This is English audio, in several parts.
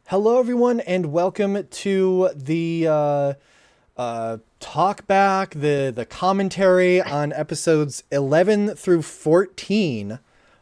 Hello, everyone, and welcome to the talk back, the commentary on episodes 11 through 14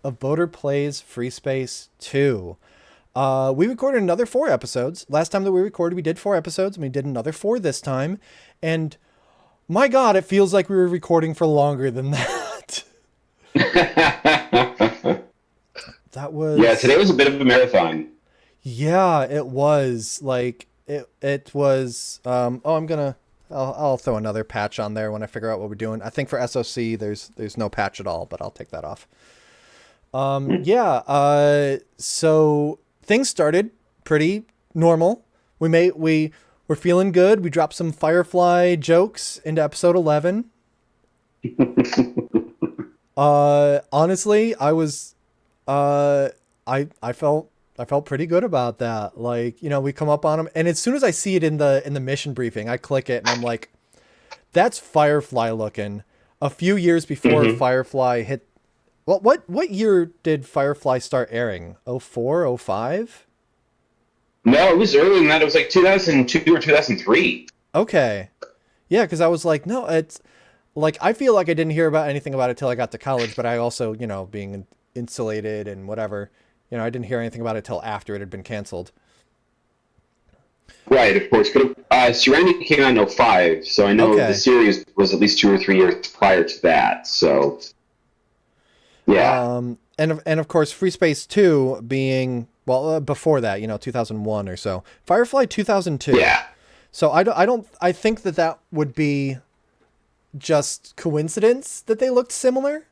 of Boater Plays Freespace 2. We recorded another 4 episodes. Last time that we recorded, we did 4 episodes, and we did another 4 this time. And my God, it feels like we were recording for longer than that. That was... Yeah, today was a bit of a marathon. Yeah, it was like it was I'll throw another patch on there when I figure out what we're doing. I think for SOC there's no patch at all, but I'll take that off. So things started pretty normal. We're feeling good. We dropped some Firefly jokes into episode 11. Honestly, I felt pretty good about that. Like, we come up on them, and as soon as I see it in the mission briefing, I click it and I'm like, that's Firefly looking. A few years before Firefly hit, well, what year did Firefly start airing? 04, 05? No, it was earlier than that. It was like 2002 or 2003. Okay. Yeah, because I was like, no, it's like, I feel like I didn't hear about anything about it till I got to college, but I also, being insulated and whatever, I didn't hear anything about it till after it had been canceled. Right, of course. But Serenity came out in '05, so I know the series was at least 2 or 3 years prior to that. So, yeah. And of course, Freespace 2 being, well, before that, 2001 or so. Firefly 2002. Yeah. So I think that would be just coincidence that they looked similar.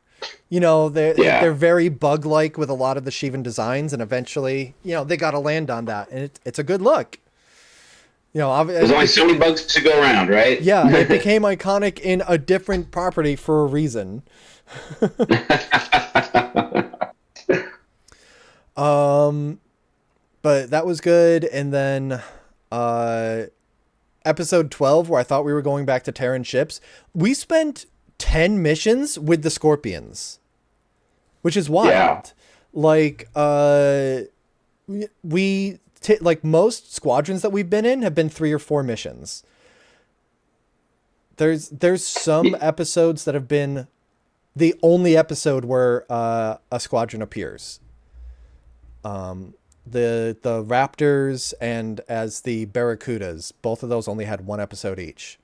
They're very bug-like with a lot of the Shivan designs, and eventually, they got to land on that, and it's a good look. There's only so many bugs to go around, right? Yeah, it became iconic in a different property for a reason. But that was good, and then episode 12, where I thought we were going back to Terran ships, we spent 10 missions with the Scorpions, which is wild. Yeah. Like, like most squadrons that we've been in have been 3 or 4 missions. There's some episodes that have been the only episode where a squadron appears. The Raptors and as the Barracudas, both of those only had 1 episode each.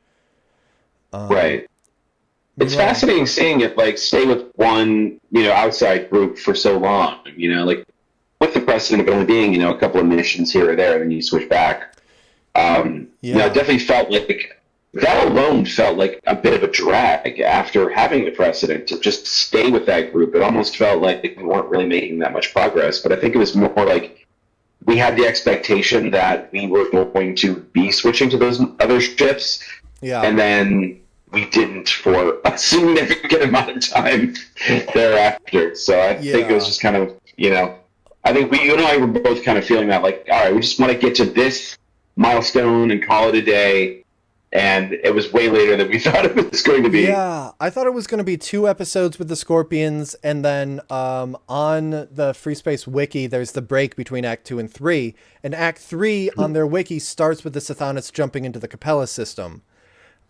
Right. It's fascinating seeing it like stay with one, outside group for so long, like with the precedent of only being, a couple of missions here or there, and then you switch back. It definitely felt like that alone felt like a bit of a drag after having the precedent to just stay with that group. It almost felt like we weren't really making that much progress, but I think it was more like we had the expectation that we were going to be switching to those other ships. Yeah. And then we didn't for a significant amount of time thereafter. So I think it was just kind of, I think you and I were both kind of feeling that like, all right, we just want to get to this milestone and call it a day. And it was way later than we thought it was going to be. Yeah, I thought it was going to be 2 episodes with the Scorpions. And then on the Freespace wiki, there's the break between Act 2 and 3. And Act 3 on their wiki starts with the Sithonists jumping into the Capella system.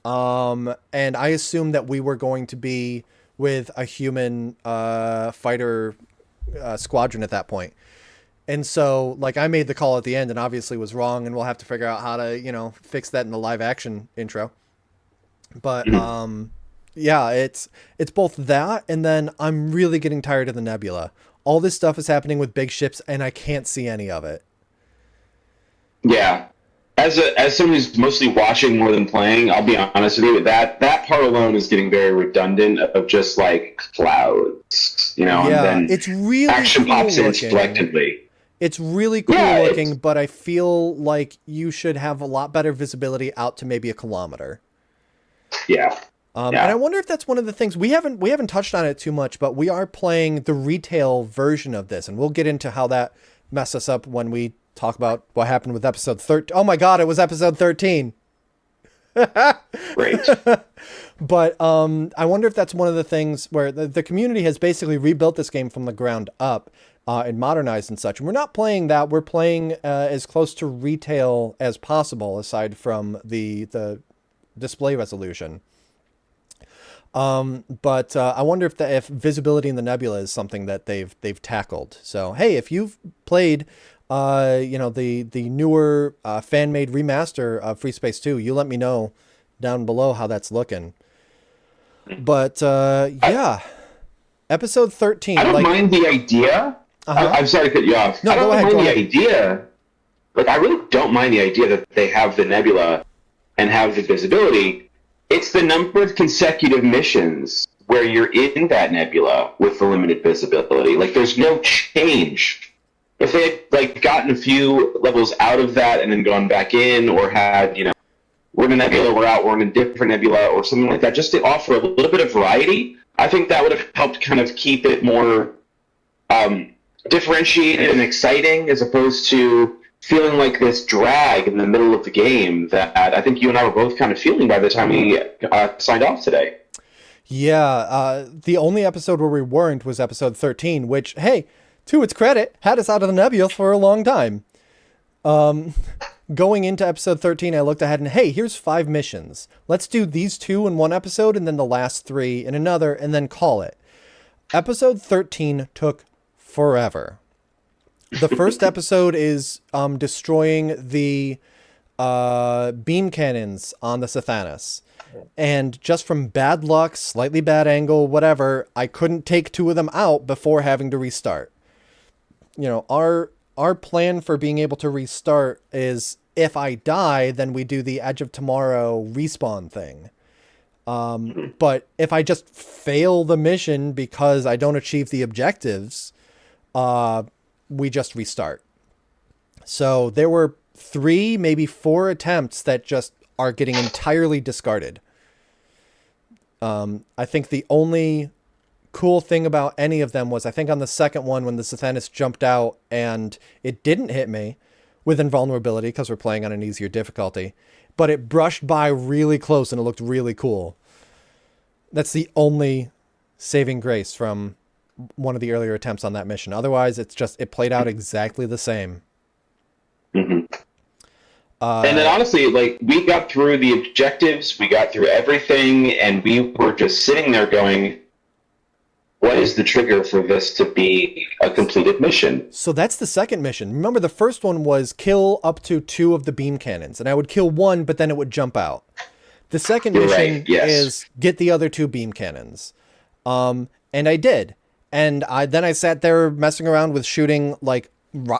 And I assumed that we were going to be with a human fighter squadron at that point. And so, like, I made the call at the end and obviously was wrong, and we'll have to figure out how to, fix that in the live action intro. But, yeah, it's both that, and then I'm really getting tired of the nebula. All this stuff is happening with big ships, and I can't see any of it. Yeah. As someone who's mostly watching more than playing, I'll be honest with you, that part alone is getting very redundant of just like clouds, Yeah, and then it's really action cool pops in looking. selectively. It's really cool looking, but I feel like you should have a lot better visibility out to maybe a kilometer. Yeah. And I wonder if that's one of the things we haven't touched on it too much, but we are playing the retail version of this, and we'll get into how that messes us up when we talk about what happened with episode 13. Oh my God, it was episode 13. Great. But I wonder if that's one of the things where the community has basically rebuilt this game from the ground up. and modernized and such. And we're not playing that. We're playing as close to retail as possible, aside from the display resolution. But I wonder if visibility in the nebula is something that they've tackled. So hey, if you've played, the newer fan-made remaster of Freespace 2, you let me know down below how that's looking. But yeah, episode 13. I don't mind the idea. I'm sorry to cut you off. No, I don't go ahead, mind go the ahead. idea. Like, I really don't mind the idea that they have the nebula and have the visibility. It's the number of consecutive missions where you're in that nebula with the limited visibility. Like, there's no change. If they had, like, gotten a few levels out of that and then gone back in, or had, we're in a nebula, we're out, we're in a different nebula, or something like that, just to offer a little bit of variety, I think that would have helped kind of keep it more differentiated and exciting, as opposed to feeling like this drag in the middle of the game that I think you and I were both kind of feeling by the time we signed off today. Yeah, the only episode where we weren't was episode 13, which, hey, to its credit, had us out of the nebula for a long time. Going into episode 13, I looked ahead and, hey, here's 5 missions. Let's do these 2 in one episode and then the last 3 in another, and then call it. Episode 13 took forever. The first episode is destroying the beam cannons on the Sathanas. And just from bad luck, slightly bad angle, whatever, I couldn't take 2 of them out before having to restart. Our plan for being able to restart is, if I die, then we do the Edge of Tomorrow respawn thing. But if I just fail the mission because I don't achieve the objectives, we just restart. So there were 3, maybe 4 attempts that just are getting entirely discarded. I think the only cool thing about any of them was, I think on the second one, when the Sathanas jumped out and it didn't hit me with invulnerability because we're playing on an easier difficulty, but it brushed by really close and it looked really cool. That's the only saving grace from one of the earlier attempts on that mission. Otherwise, it played out exactly the same. Mm-hmm. And then honestly, like, we got through the objectives, we got through everything, and we were just sitting there going, what is the trigger for this to be a completed mission? So that's the second mission. Remember, the first one was kill up to 2 of the beam cannons, and I would kill 1, but then it would jump out. The second mission is get the other 2 beam cannons. And I did. And I sat there messing around with shooting like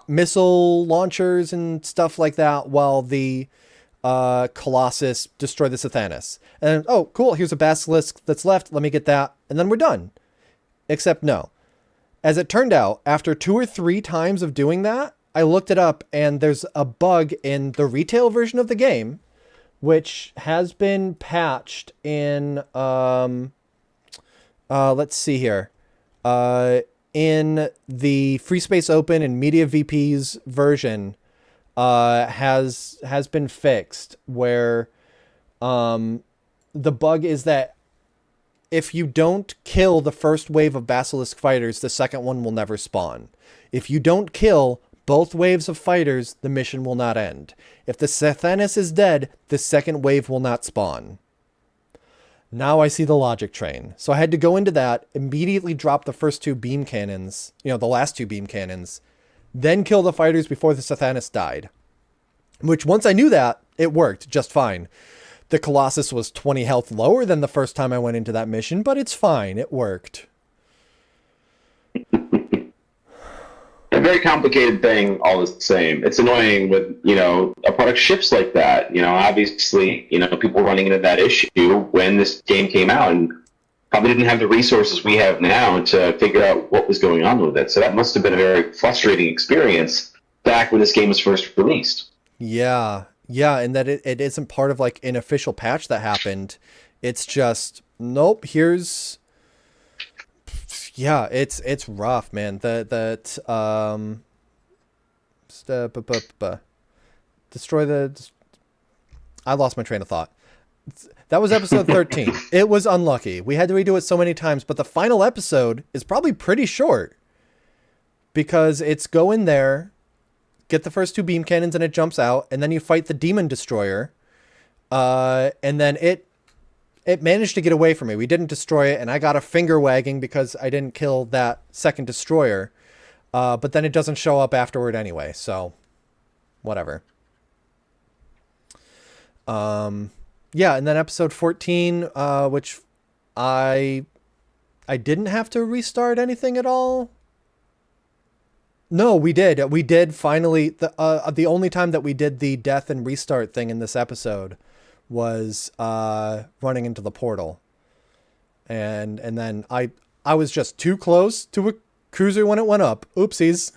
missile launchers and stuff like that while the Colossus destroyed the Sathanas. And oh, cool, here's a basilisk that's left. Let me get that. And then we're done. Except no. As it turned out, after 2 or 3 times of doing that, I looked it up and there's a bug in the retail version of the game, which has been patched in, let's see here. In the Freespace Open and Media VP's version, has been fixed, where the bug is that if you don't kill the first wave of Basilisk fighters, the second one will never spawn. If you don't kill both waves of fighters, the mission will not end. If the Sathanas is dead, the second wave will not spawn. Now I see the logic train. So I had to go into that, immediately drop the first 2 beam cannons, the last 2 beam cannons, then kill the fighters before the Sathanas died. Which, once I knew that, it worked just fine. The Colossus was 20 health lower than the first time I went into that mission, but it's fine. It worked. A very complicated thing all the same. It's annoying with, a product ships like that. Obviously, people running into that issue when this game came out and probably didn't have the resources we have now to figure out what was going on with it. So that must have been a very frustrating experience back when this game was first released. Yeah, and that it isn't part of like an official patch that happened. It's just, nope, here's... Yeah, it's rough, man. Destroy the... I lost my train of thought. That was episode 13. It was unlucky. We had to redo it so many times, but the final episode is probably pretty short. because it's go in there, get the first 2 beam cannons, and it jumps out, and then you fight the demon destroyer, and then it managed to get away from me. We didn't destroy it, and I got a finger wagging because I didn't kill that second destroyer, but then it doesn't show up afterward anyway, so whatever. Yeah, and then episode 14, which I didn't have to restart anything at all. No, we did. We did finally. The only time that we did the death and restart thing in this episode was running into the portal, and then I was just too close to a cruiser when it went up. Oopsies.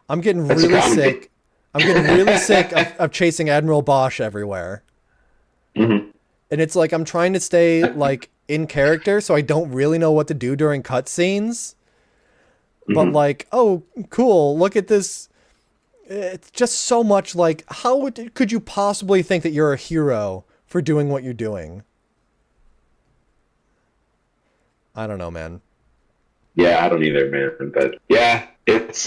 I'm getting really sick. I'm getting really sick of chasing Admiral Bosch everywhere. Mm-hmm. And it's like I'm trying to stay like in character, so I don't really know what to do during cutscenes. Mm-hmm. But like, oh, cool! Look at this. It's just so much like, how could you possibly think that you're a hero for doing what you're doing? I don't know, man. Yeah, I don't either, man. But yeah, it's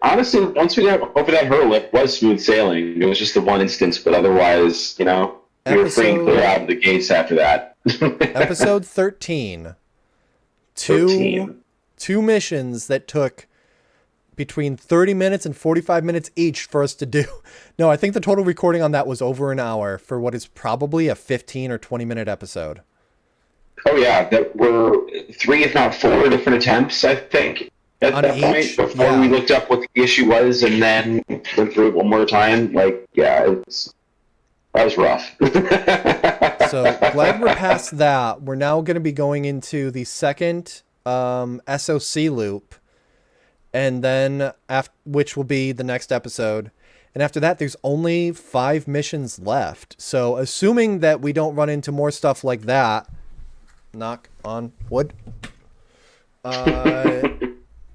honestly, once we got over that hurdle, it was smooth sailing. It was just the one instance, but otherwise, you know, we were free and clear out of the gates after that. Episode 13. Two missions that took between 30 minutes and 45 minutes each for us to do. No, I think the total recording on that was over an hour for what is probably a 15 or 20-minute episode. Oh, yeah. That were 3, if not 4 different attempts, I think. At on that each, point, before we looked up what the issue was and then went through it one more time, like, yeah, that was rough. So glad we're past that. We're now going to be going into the second SOC loop, and then which will be the next episode. And after that, there's only 5 missions left. So assuming that we don't run into more stuff like that, knock on wood.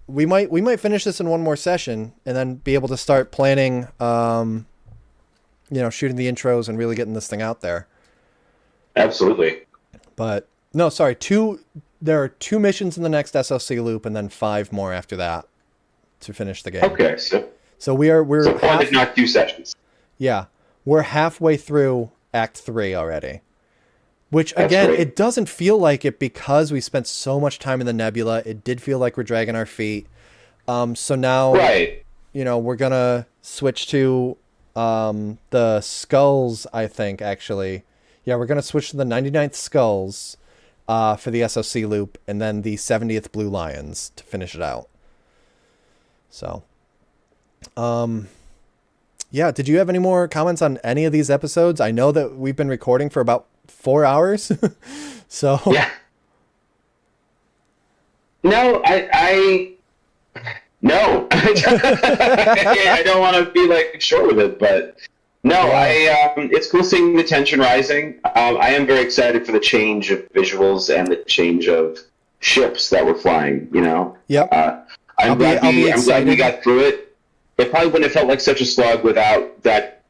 We might finish this in one more session and then be able to start planning, shooting the intros and really getting this thing out there. Absolutely. But no, sorry. There are 2 missions in the next SLC loop and then 5 more after that to finish the game. Okay. So we're so probably not 2 sessions. Yeah. We're halfway through Act 3 already. Which, again, it doesn't feel like it because we spent so much time in the nebula. It did feel like we're dragging our feet. So now, we're going to switch to the skulls, I think, actually. Yeah, we're going to switch to the 99th skulls for the SOC loop and then the 70th Blue Lions to finish it out. So, yeah, did you have any more comments on any of these episodes? I know that we've been recording for about 4 hours. So yeah. No, no. I don't want to be like short with it, but no, yeah. It's cool seeing the tension rising. I am very excited for the change of visuals and the change of ships that were flying. You know. Yep. I'm glad we got through it. It probably wouldn't have felt like such a slug without that.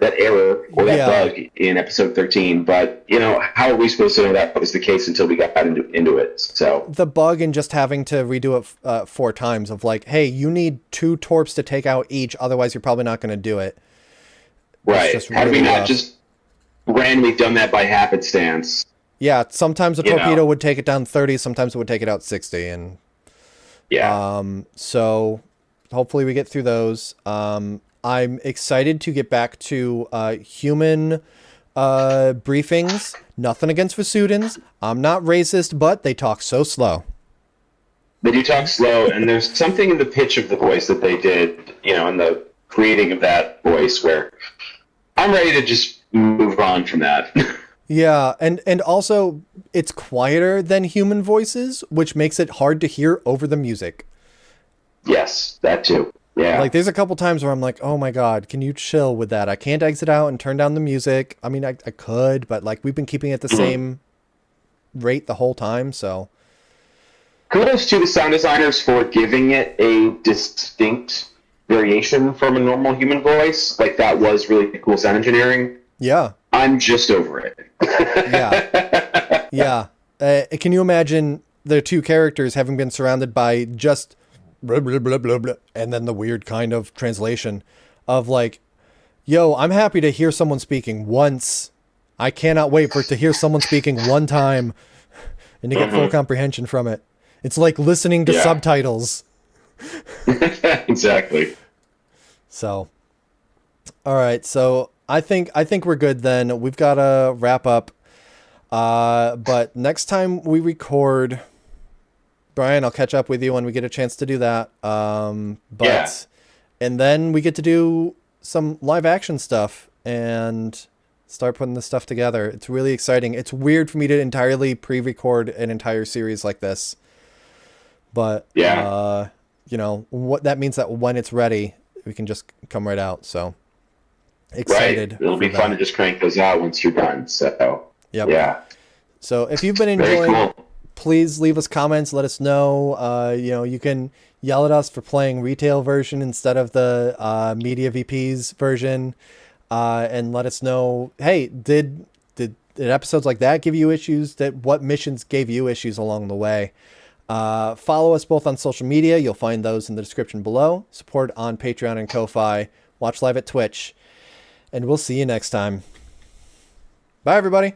That error or that bug in episode 13, but how are we supposed to know that was the case until we got into it? So the bug in just having to redo it 4 times of like, hey, you need 2 torps to take out each, otherwise you're probably not going to do it. Right? Had we not just randomly done that by happenstance? Yeah, sometimes a torpedo would take it down 30, sometimes it would take it out 60, and so hopefully we get through those. I'm excited to get back to human briefings. Nothing against Vasudans. I'm not racist, but they talk so slow. They do talk slow, and there's something in the pitch of the voice that they did, in the creating of that voice where I'm ready to just move on from that. Yeah, and also it's quieter than human voices, which makes it hard to hear over the music. Yes, that too. Yeah. Like, there's a couple times where I'm like, oh my God, can you chill with that? I can't exit out and turn down the music. I mean, I could, but like, we've been keeping it the same rate the whole time, so. Kudos to the sound designers for giving it a distinct variation from a normal human voice. Like, that was really cool sound engineering. Yeah. I'm just over it. Yeah. Yeah. Can you imagine the two characters having been surrounded by just blah, blah, blah, blah, blah, and then the weird kind of translation of like, yo, I'm happy to hear someone speaking once. I cannot wait for it to hear someone speaking one time and to get full comprehension from it. It's like listening to subtitles. Exactly. So, all right. So I think we're good then. We've got to wrap up. But next time we record, Bryan, I'll catch up with you when we get a chance to do that. And then we get to do some live action stuff and start putting this stuff together. It's really exciting. It's weird for me to entirely pre-record an entire series like this, but you know what that means, that when it's ready, we can just come right out. So excited. Right. It'll be fun to just crank those out once you're done. So yeah. So if you've been enjoying, please leave us comments. Let us know. You know, you can yell at us for playing retail version instead of the Media VP's version, and let us know. Hey, did episodes like that give you issues? What missions gave you issues along the way? Follow us both on social media. You'll find those in the description below. Support on Patreon and Ko-Fi. Watch live at Twitch, and we'll see you next time. Bye, everybody.